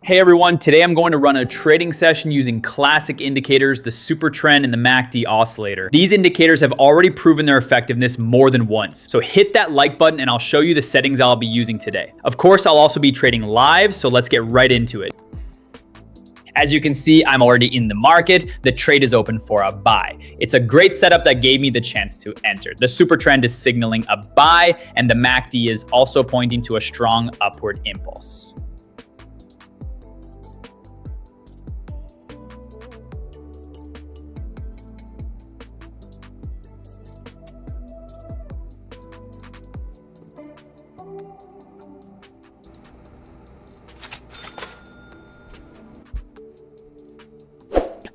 Hey everyone, today I'm going to run a trading session using classic indicators, the SuperTrend and the MACD oscillator. These indicators have already proven their effectiveness more than once. So hit that like button and I'll show you the settings I'll be using today. Of course, I'll also be trading live, so let's get right into it. As you can see, I'm already in the market. The trade is open for a buy. It's a great setup that gave me the chance to enter. The SuperTrend is signaling a buy and the MACD is also pointing to a strong upward impulse.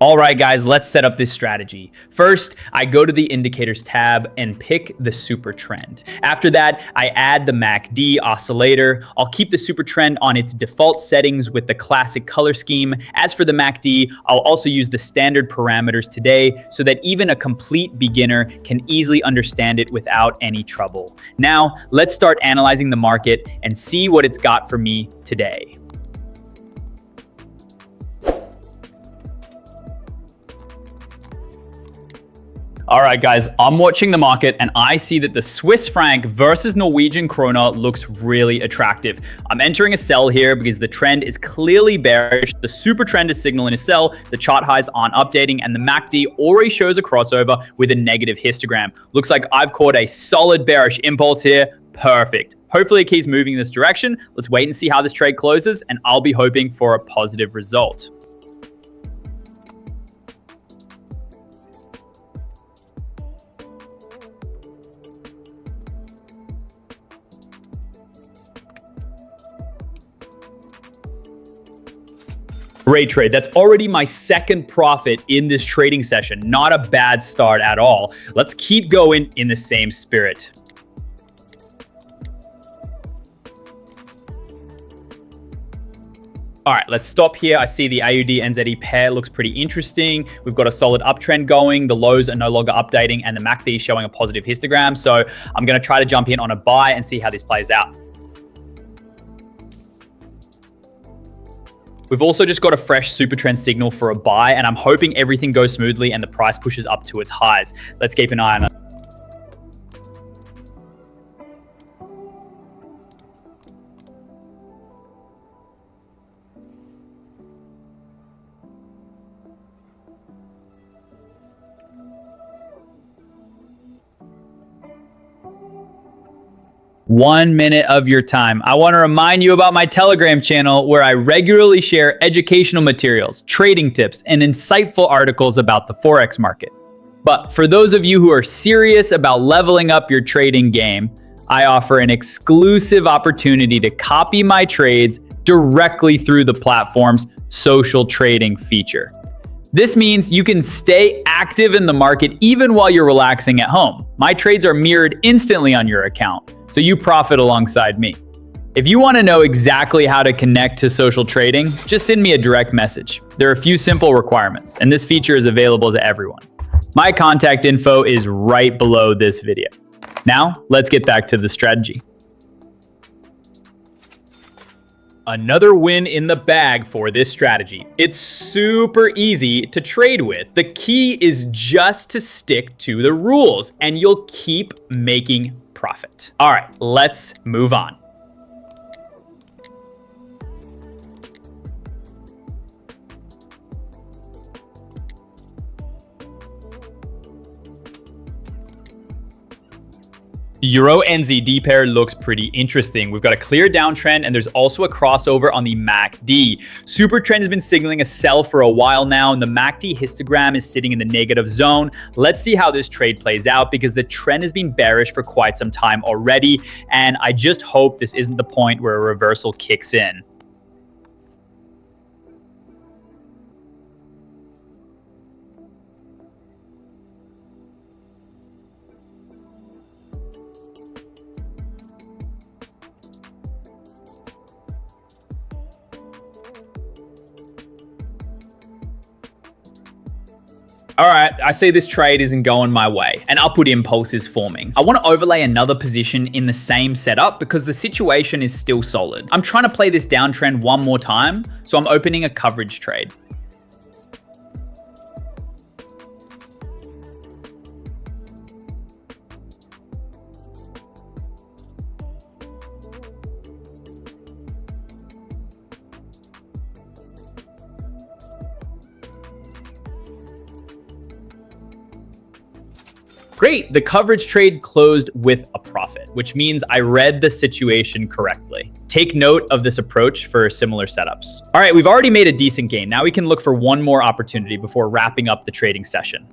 All right, guys, let's set up this strategy. First, I go to the indicators tab and pick the SuperTrend. After that, I add the MACD oscillator. I'll keep the SuperTrend on its default settings with the classic color scheme. As for the MACD, I'll also use the standard parameters today so that even a complete beginner can easily understand it without any trouble. Now, let's start analyzing the market and see what it's got for me today. All right, guys, I'm watching the market and I see that the Swiss franc versus Norwegian krona looks really attractive. I'm entering a sell here because the trend is clearly bearish. The SuperTrend is signaling a sell, the chart highs aren't updating, and the MACD already shows a crossover with a negative histogram. Looks like I've caught a solid bearish impulse here. Perfect. Hopefully it keeps moving in this direction. Let's wait and see how this trade closes, and I'll be hoping for a positive result. Great trade. That's already my second profit in this trading session. Not a bad start at all. Let's keep going in the same spirit. All right, let's stop here. I see the AUD-NZD pair looks pretty interesting. We've got a solid uptrend going. The lows are no longer updating and the MACD is showing a positive histogram. So I'm going to try to jump in on a buy and see how this plays out. We've also just got a fresh SuperTrend signal for a buy, and I'm hoping everything goes smoothly and the price pushes up to its highs. Let's keep an eye on it. One minute of your time. I want to remind you about my Telegram channel where I regularly share educational materials, trading tips, and insightful articles about the Forex market. But for those of you who are serious about leveling up your trading game, I offer an exclusive opportunity to copy my trades directly through the platform's social trading feature. This means you can stay active in the market even while you're relaxing at home. My trades are mirrored instantly on your account, so you profit alongside me. If you want to know exactly how to connect to social trading, just send me a direct message. There are a few simple requirements, and this feature is available to everyone. My contact info is right below this video. Now, let's get back to the strategy. Another win in the bag for this strategy. It's super easy to trade with. The key is just to stick to the rules and you'll keep making profit. All right, let's move on. Euro-NZD pair looks pretty interesting. We've got a clear downtrend and there's also a crossover on the MACD. SuperTrend has been signaling a sell for a while now and the MACD histogram is sitting in the negative zone. Let's see how this trade plays out because the trend has been bearish for quite some time already, and I just hope this isn't the point where a reversal kicks in. All right, I see this trade isn't going my way. An upward impulse is forming. I want to overlay another position in the same setup because the situation is still solid. I'm trying to play this downtrend one more time, so I'm opening a coverage trade. Great, the coverage trade closed with a profit, which means I read the situation correctly. Take note of this approach for similar setups. All right, we've already made a decent gain. Now we can look for one more opportunity before wrapping up the trading session.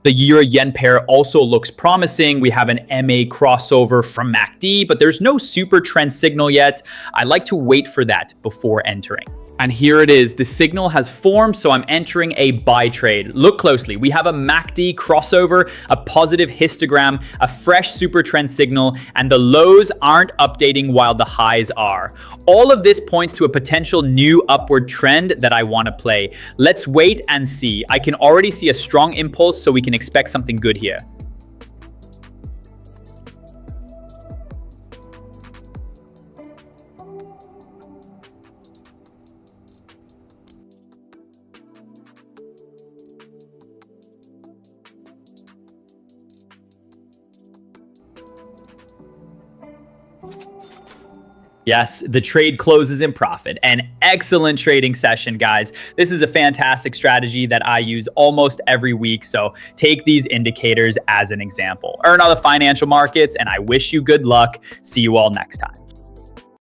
The euro-yen pair also looks promising. We have an MA crossover from MACD, but there's no super trend signal yet. I like to wait for that before entering. And here it is. The signal has formed, so I'm entering a buy trade. Look closely. We have a MACD crossover, a positive histogram, a fresh super trend signal, and the lows aren't updating while the highs are. All of this points to a potential new upward trend that I want to play. Let's wait and see. I can already see a strong impulse, so we can expect something good here. Yes, the trade closes in profit. An excellent trading session, guys. This is a fantastic strategy that I use almost every week. So take these indicators as an example. Earn all the financial markets, and I wish you good luck. See you all next time.